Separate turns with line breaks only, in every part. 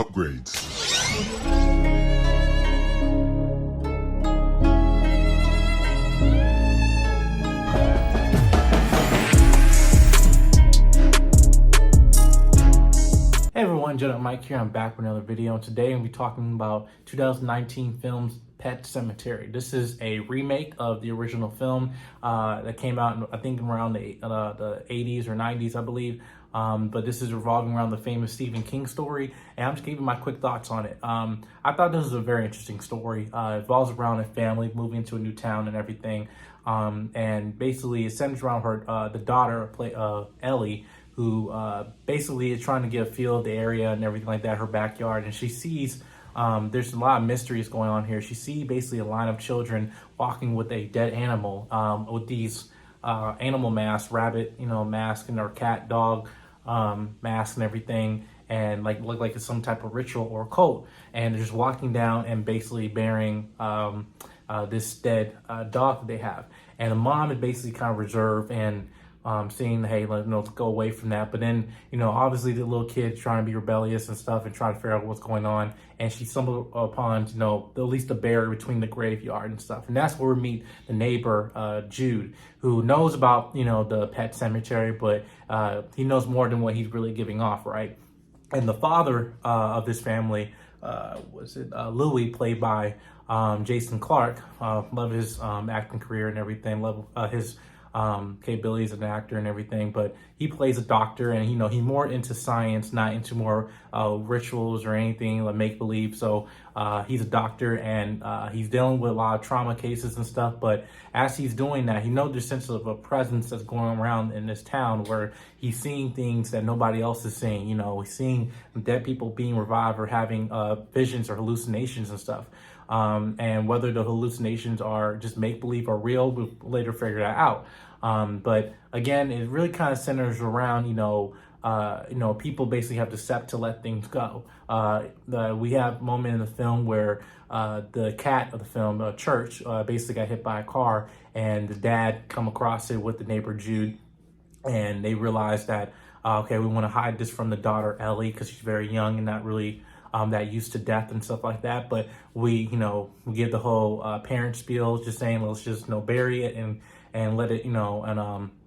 Upgrades.
Hey everyone, Gentleman Mike here. I'm back with another video, and today I'm going to be talking about 2019 film's Pet Sematary. This is a remake of the original film that came out, I think, around the 80s or 90s, I believe. But this is revolving around the famous Stephen King story, and I'm just giving my quick thoughts on it. I thought this was a very interesting story. It revolves around a family moving to a new town and everything, and basically it centers around the daughter, Ellie, who basically is trying to get a feel of the area and everything like that, her backyard, and she sees there's a lot of mysteries going on here. She sees basically a line of children walking with a dead animal, with these animal masks, rabbit, mask, and or cat, dog mask and everything, and look like it's some type of ritual or cult. And they're just walking down and basically burying this dead dog that they have. And the mom is basically kind of reserved and saying, hey, let's go away from that. But then, obviously the little kid's trying to be rebellious and stuff and trying to figure out what's going on. And she stumbled upon, at least the barrier between the graveyard and stuff. And that's where we meet the neighbor, Jude, who knows about, the pet cemetery, but he knows more than what he's really giving off, right? And the father of this family, Louis, played by Jason Clarke. Love his acting career and everything. Love his capabilities as an actor and everything, but he plays a doctor, and he's more into science, not into more rituals or anything like make-believe. So he's a doctor, and he's dealing with a lot of trauma cases and stuff. But as he's doing that, he knows there's a sense of a presence that's going around in this town where he's seeing things that nobody else is seeing. He's seeing dead people being revived or having visions or hallucinations and stuff. And whether the hallucinations are just make-believe or real, we'll later figure that out. But again, it really kind of centers around, people basically have to accept to let things go. We have a moment in the film where the cat of the film, Church, basically got hit by a car, and the dad come across it with the neighbor Jude, and they realize that, okay, we want to hide this from the daughter Ellie because she's very young and not really that used to death and stuff like that. But we give the whole parent spiel, just saying, let's just bury it and let it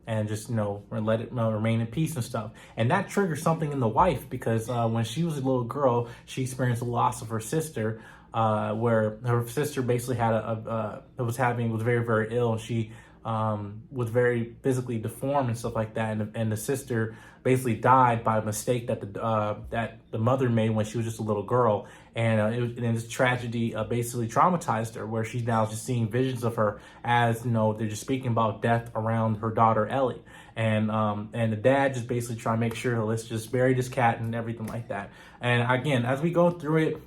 and just let it remain in peace and stuff. And that triggers something in the wife, because when she was a little girl, she experienced the loss of her sister, where her sister basically had was very, very ill, and she was very physically deformed and stuff like that, and the sister basically died by a mistake that the mother made when she was just a little girl, and this tragedy basically traumatized her, where she's now just seeing visions of her as they're just speaking about death around her daughter Ellie, and the dad just basically trying to make sure, let's just bury this cat and everything like that. And again, as we go through it,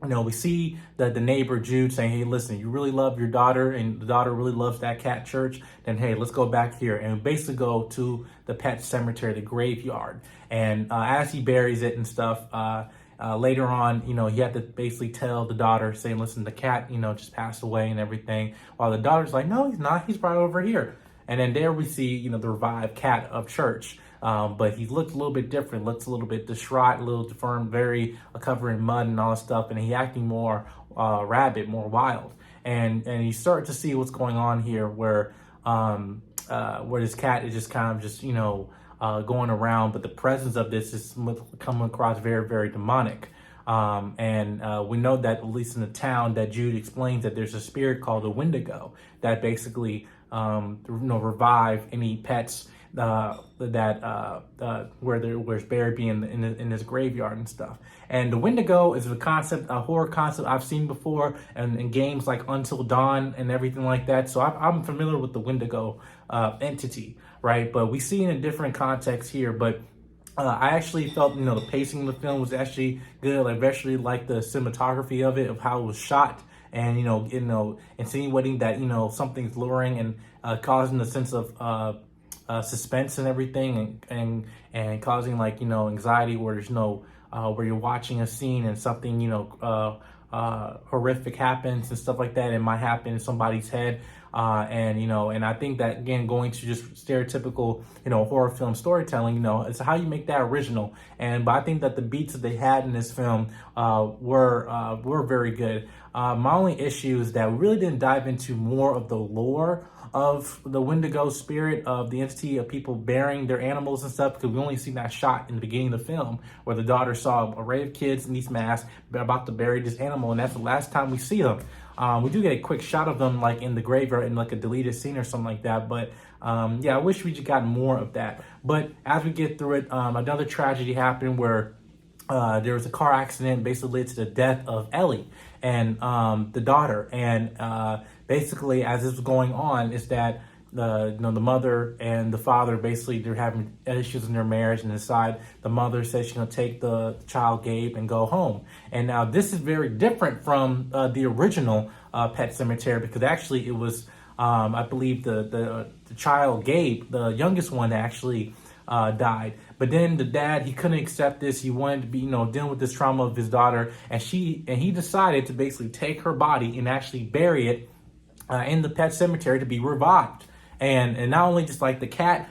we see that the neighbor Jude saying, hey, listen, you really love your daughter, and the daughter really loves that cat, Church, then hey, let's go back here. And we basically go to the pet cemetery, the graveyard. And as he buries it and stuff, later on, he had to basically tell the daughter, saying, listen, the cat, just passed away and everything. While the daughter's like, no, he's not. He's right over here. And then there we see, the revived cat of Church. But he looked a little bit different, looks a little bit distraught, a little deformed, very covered in mud and all that stuff. And he acting more rabid, more wild. And you start to see what's going on here, where this cat is just kind of going around, but the presence of this is coming across very, very demonic. And we know that, at least in the town, that Jude explains that there's a spirit called the Wendigo that basically revive any pets where it's buried in this graveyard and stuff. And the Wendigo is a horror concept I've seen before in games like Until Dawn and everything like that. So I'm familiar with the Wendigo entity, right? But we see in a different context here. But I actually felt the pacing of the film was actually good. I especially like the cinematography of it, of how it was shot. And insinuating that something's luring and causing a sense of suspense and everything, and causing anxiety, where there's where you're watching a scene and something horrific happens and stuff like that. It might happen in somebody's head. And and I think that, again, going to just stereotypical horror film storytelling, it's how you make that original. But I think that the beats that they had in this film were very good. My only issue is that we really didn't dive into more of the lore of the Wendigo spirit, of the entity of people burying their animals and stuff, because we only seen that shot in the beginning of the film where the daughter saw an array of kids in these masks about to bury this animal, and that's the last time we see them. We do get a quick shot of them like in the graveyard in like a deleted scene or something like that, but yeah, I wish we just got more of that. But as we get through it, another tragedy happened where there was a car accident, basically led to the death of Ellie and the daughter. And basically, as this was going on, is that the mother and the father, basically they're having issues in their marriage, and decide the mother says she's gonna take the child Gabe and go home. And now this is very different from the original Pet Sematary, because actually it was I believe the child Gabe, the youngest one, that actually died. But then the dad, he couldn't accept this. He wanted to be, dealing with this trauma of his daughter, and he decided to basically take her body and actually bury it in the pet cemetery to be revived. And not only just like the cat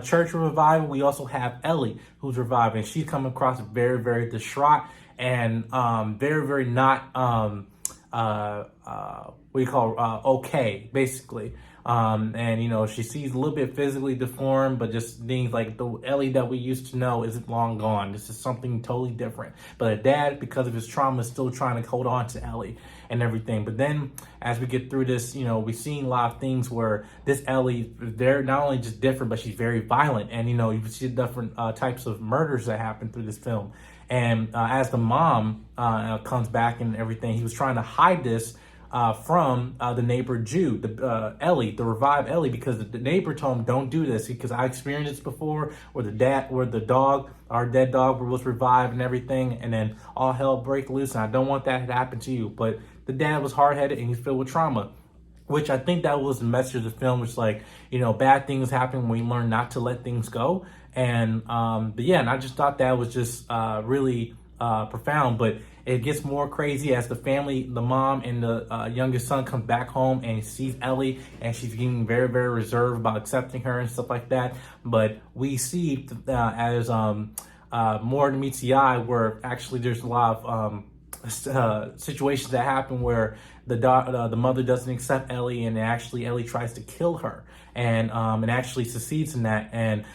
church revival, we also have Ellie who's revived, and she's come across very, very distraught and very, very not what you call okay, basically. And she sees a little bit physically deformed, but just things like the Ellie that we used to know is long gone. This is something totally different. But her dad, because of his trauma, is still trying to hold on to Ellie and everything. But then as we get through this, we've seen a lot of things where this Ellie, they're not only just different, but she's very violent. And you see different types of murders that happen through this film. And as the mom comes back and everything, he was trying to hide this from the neighbor Jew, Ellie, the revived Ellie, because the neighbor told him, don't do this, because I experienced this before, where the dog, our dead dog, was revived and everything, and then all hell break loose, and I don't want that to happen to you. But the dad was hard-headed and he's filled with trauma, which I think that was the message of the film, which bad things happen when we learn not to let things go. And but yeah, and I just thought that was just really profound. But it gets more crazy as the family, the mom and the youngest son, come back home and sees Ellie, and she's getting very, very reserved about accepting her and stuff like that. But we see as more meets the eye, where actually there's a lot of situations that happen where the mother doesn't accept Ellie, and actually Ellie tries to kill her, and actually succeeds in that, and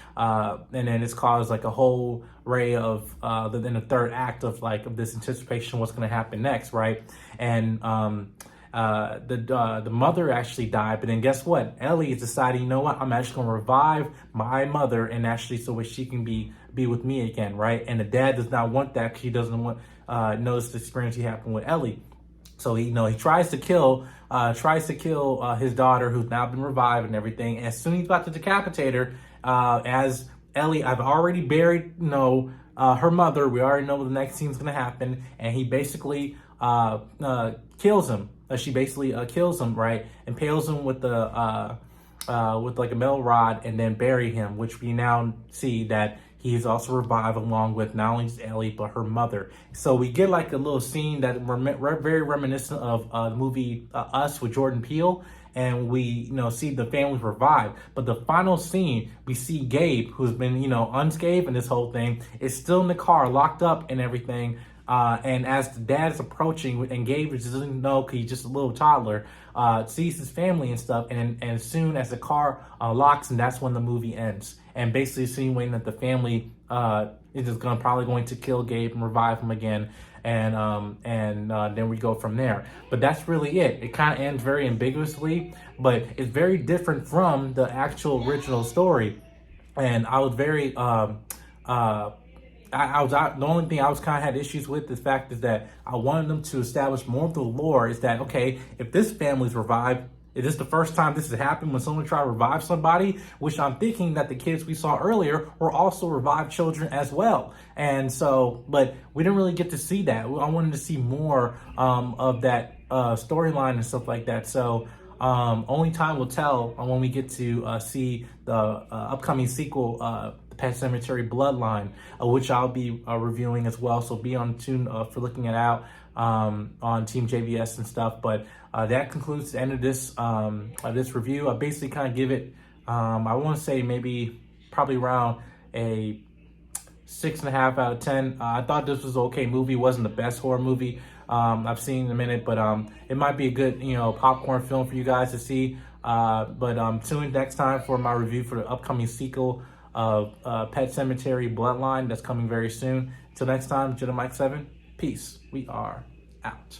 then it's caused like a whole array of then the third act of this anticipation of what's going to happen next, right? And the mother actually died, but then guess what? Ellie is deciding, you know what? I'm actually going to revive my mother, and actually so she can be with me again, right? And the dad does not want that, because he doesn't want notice the experience he happened with Ellie. So he tries to kill his daughter, who's now been revived and everything. And as soon as he's about to decapitate her, as Ellie, I've already buried her mother. We already know what the next scene's gonna happen, and he basically kills him. She basically kills him, right? Impales him with like a metal rod, and then bury him, which we now see that he is also revived along with not only Ellie, but her mother. So we get like a little scene that very reminiscent of the movie Us with Jordan Peele. And we, see the family revived. But the final scene, we see Gabe, who's been, unscathed in this whole thing, is still in the car, locked up and everything. And as the dad is approaching, and Gabe just doesn't know because he's just a little toddler, sees his family and stuff. And as soon as the car locks, and that's when the movie ends. And basically insinuating that the family is just probably going to kill Gabe and revive him again. And then we go from there. But that's really it. It kind of ends very ambiguously, but it's very different from the actual original story. And I was very, the only thing I was kind of had issues with, the fact is that I wanted them to establish more of the lore, is that, okay, if this family's revived, is this the first time this has happened when someone tried to revive somebody? Which I'm thinking that the kids we saw earlier were also revived children as well. And so, but we didn't really get to see that. I wanted to see more of that storyline and stuff like that. So only time will tell when we get to see the upcoming sequel, the Pet Sematary Bloodline, which I'll be reviewing as well. So be on tune for looking it out on Team JVS and stuff. But that concludes the end of this review. I basically kind of give it, I want to say maybe probably around a 6.5 out of 10. I thought this was an okay movie. Wasn't the best horror movie I've seen in a minute, but it might be a good, popcorn film for you guys to see. But tune in next time for my review for the upcoming sequel of Pet Sematary Bloodline that's coming very soon. Till next time, Jedi Mike 7. Peace. We are out.